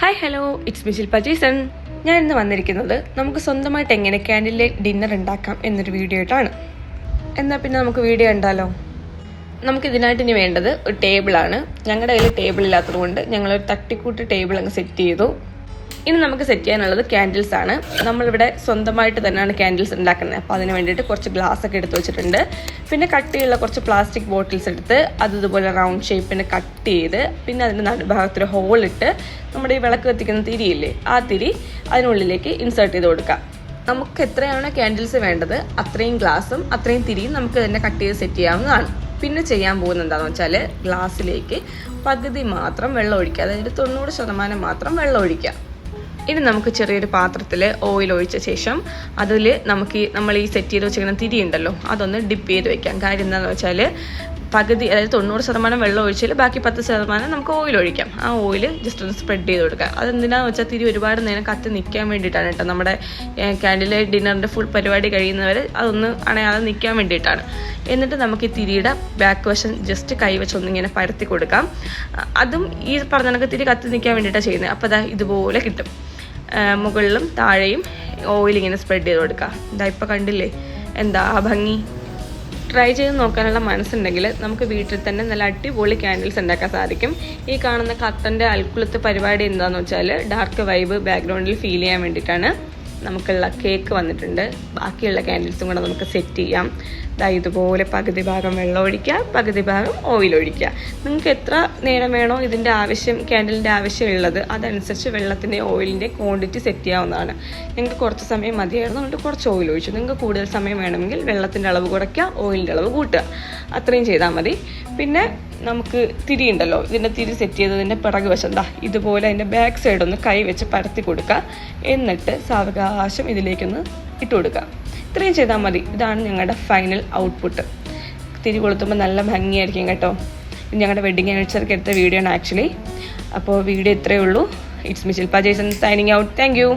Hi hello, it's me Shilpa Jason. ഞാൻ ഇന്ന് വന്നിരിക്കുന്നത് നമുക്ക് സ്വന്തമായിട്ട് എങ്ങനെ ക്യാൻഡിൽ ലൈറ്റ് ഡിന്നർ ഉണ്ടാക്കാം എന്നൊരു വീഡിയോ ആയിട്ടാണ്. എന്നാൽ പിന്നെ നമുക്ക് വീഡിയോ കണ്ടാലോ. നമുക്കിതിനായിട്ട് ഇനി വേണ്ടത് ഒരു ടേബിളാണ്. ഞങ്ങളുടെ കയ്യിൽ ടേബിൾ ഇല്ലാത്തത് കൊണ്ട് ഞങ്ങളൊരു തട്ടിക്കൂട്ട് ടേബിൾ അങ്ങ് സെറ്റ് ചെയ്തു. ഇനി നമുക്ക് സെറ്റ് ചെയ്യാനുള്ളത് ക്യാൻഡിൽസ് ആണ്. നമ്മളിവിടെ സ്വന്തമായിട്ട് തന്നെയാണ് ക്യാൻഡിൽസ് ഉണ്ടാക്കുന്നത്. അപ്പോൾ അതിന് വേണ്ടിയിട്ട് കുറച്ച് ഗ്ലാസ് ഒക്കെ എടുത്ത് വെച്ചിട്ടുണ്ട്. പിന്നെ കട്ടിയുള്ള കുറച്ച് പ്ലാസ്റ്റിക് ബോട്ടിൽസ് എടുത്ത് അതുപോലെ റൗണ്ട് ഷേപ്പിന് കട്ട് ചെയ്ത് പിന്നെ അതിൻ്റെ നടുഭാഗത്തൊരു ഹോളിട്ട് നമ്മുടെ ഈ വിളക്ക് കത്തിക്കുന്ന തിരിയില്ലേ, ആ തിരി അതിനുള്ളിലേക്ക് ഇൻസേർട്ട് ചെയ്ത് കൊടുക്കാം. നമുക്ക് എത്രയാണ് ക്യാൻഡിൽസ് വേണ്ടത് അത്രയും ഗ്ലാസും അത്രയും തിരിയും നമുക്ക് തന്നെ കട്ട് ചെയ്ത് സെറ്റ് ചെയ്യാവുന്നതാണ്. പിന്നെ ചെയ്യാൻ പോകുന്നത് എന്താണെന്ന് വെച്ചാൽ ഗ്ലാസ്സിലേക്ക് പകുതി മാത്രം വെള്ളം ഒഴിക്കുക, അതായത് 90% മാത്രം വെള്ളം ഒഴിക്കുക. ഇനി നമുക്ക് ചെറിയൊരു പാത്രത്തിൽ ഓയിൽ ഒഴിച്ച ശേഷം അതിൽ നമ്മൾ ഈ സെറ്റ് ചെയ്ത് വെച്ചിരിക്കുന്ന തിരി ഉണ്ടല്ലോ അതൊന്ന് ഡിപ്പ് ചെയ്ത് വെക്കാം. കാര്യം എന്താണെന്ന് വെച്ചാൽ പകുതി, അതായത് 90% വെള്ളം ഒഴിച്ചാൽ ബാക്കി 10% നമുക്ക് ഓയിൽ ഒഴിക്കാം. ആ ഓയിൽ ജസ്റ്റ് ഒന്ന് സ്പ്രെഡ് ചെയ്ത് കൊടുക്കാം. അതെന്തിനാണെന്ന് വെച്ചാൽ തിരി ഒരുപാട് നേരം കത്തി നിൽക്കാൻ വേണ്ടിയിട്ടാണ് കേട്ടോ. നമ്മുടെ ക്യാൻഡിൽ ലൈറ്റ് ഡിന്നറിൻ്റെ ഫുൾ പരിപാടി കഴിയുന്നവരെ അതൊന്ന് അണയാതെ നിൽക്കാൻ വേണ്ടിയിട്ടാണ്. എന്നിട്ട് നമുക്ക് ഈ തിരിയുടെ ബാക്ക് വശം ജസ്റ്റ് കൈവച്ചൊന്നിങ്ങനെ പരത്തി കൊടുക്കാം. അതും ഈ പറഞ്ഞ കണക്ക് തിരി കത്തി നിൽക്കാൻ വേണ്ടിയിട്ടാണ് ചെയ്യുന്നത്. അപ്പോൾ അതാ ഇതുപോലെ കിട്ടും. മുകളിലും താഴെയും ഓയിൽ ഇങ്ങനെ സ്പ്രെഡ് ചെയ്ത് കൊടുക്കുക. ഇതാ ഇപ്പോൾ കണ്ടില്ലേ എന്താ ഭംഗി. ട്രൈ ചെയ്ത് നോക്കാനുള്ള മനസ്സുണ്ടെങ്കിൽ നമുക്ക് വീട്ടിൽ തന്നെ നല്ല അടിപൊളി ക്യാൻഡിൽസ് ഉണ്ടാക്കാൻ സാധിക്കും. ഈ കാണുന്ന കത്തൻ്റെ അൽക്കുലത്തെ പരിപാടി എന്താണെന്ന് വെച്ചാൽ ഡാർക്ക് വൈബ് ബാക്ക്ഗ്രൗണ്ടിൽ ഫീൽ ചെയ്യാൻ വേണ്ടിയിട്ടാണ്. നമുക്കുള്ള കേക്ക് വന്നിട്ടുണ്ട്. ബാക്കിയുള്ള ക്യാൻഡിൽസും കൂടെ നമുക്ക് സെറ്റ് ചെയ്യാം. ഇതുപോലെ പകുതി ഭാഗം വെള്ളം ഒഴിക്കുക, പകുതി ഭാഗം ഓയിൽ ഒഴിക്കുക. നിങ്ങൾക്ക് എത്ര നേരം വേണോ ഇതിൻ്റെ ആവശ്യം, ക്യാൻഡിലിൻ്റെ ആവശ്യമുള്ളത് അതനുസരിച്ച് വെള്ളത്തിൻ്റെ ഓയിലിൻ്റെ ക്വാണ്ടിറ്റി സെറ്റ് ചെയ്യാവുന്നതാണ്. നിങ്ങൾക്ക് കുറച്ച് സമയം മതിയായിരുന്നു, അതുകൊണ്ട് കുറച്ച് ഓയിൽ ഒഴിച്ചു. നിങ്ങൾക്ക് കൂടുതൽ സമയം വേണമെങ്കിൽ വെള്ളത്തിൻ്റെ അളവ് കുറയ്ക്കുക, ഓയിലിൻ്റെ അളവ് കൂട്ടുക. അത്രയും ചെയ്താൽ മതി. പിന്നെ നമുക്ക് തിരി ഉണ്ടല്ലോ, ഇതിൻ്റെ തിരി സെറ്റ് ചെയ്തതിൻ്റെ പിറകു വശം ഇതുപോലെ അതിൻ്റെ ബാക്ക് സൈഡ് ഒന്ന് കൈ വെച്ച് പരത്തി കൊടുക്കുക. എന്നിട്ട് സാവകാശം ഇതിലേക്കൊന്ന് ഇട്ട് കൊടുക്കുക. ഇത്രയും ചെയ്താൽ മതി. ഇതാണ് ഞങ്ങളുടെ ഫൈനൽ ഔട്ട്പുട്ട്. തിരി കൊളുത്തുമ്പോൾ നല്ല ഭംഗിയായിരിക്കും കേട്ടോ. ഇത് ഞങ്ങളുടെ വെഡിങ് ആനിവേഴ്സറിക്ക് എടുത്ത വീഡിയോ ആണ് ആക്ച്വലി. അപ്പോൾ വീഡിയോ ഇത്രയേ ഉള്ളൂ. It's me Shilpa Jason signing out. Thank you.